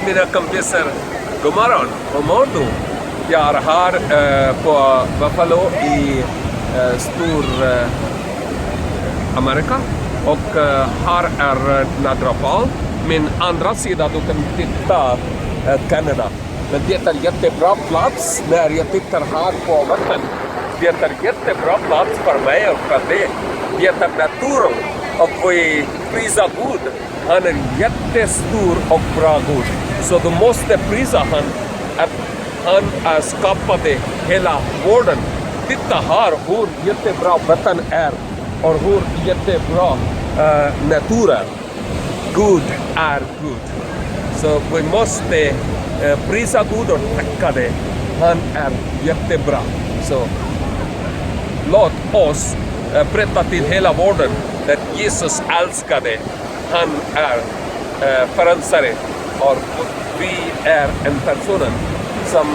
mina kompisar, god morgon, hur mår du? Jag är här på Buffalo i stor Amerika och här är Niagara Falls. Min andra sida du kan titta Kanada. Men det är jättebra plats när jag tittar här på vatten. Det är jättebra plats för mig och för dig. Det är naturen och vi prisar Gud. Han är jättestor och bra Gud. Så du måste prisa han att han skapade hela världen. Titta här hur jättebra vatten är och hur jättebra naturen. Gud är Gud. Så vi måste prisa Gud och tacka det. Han är jättebra. Så låt oss berätta till hela världen att Jesus älskade. Han är frälsare och vi är en person som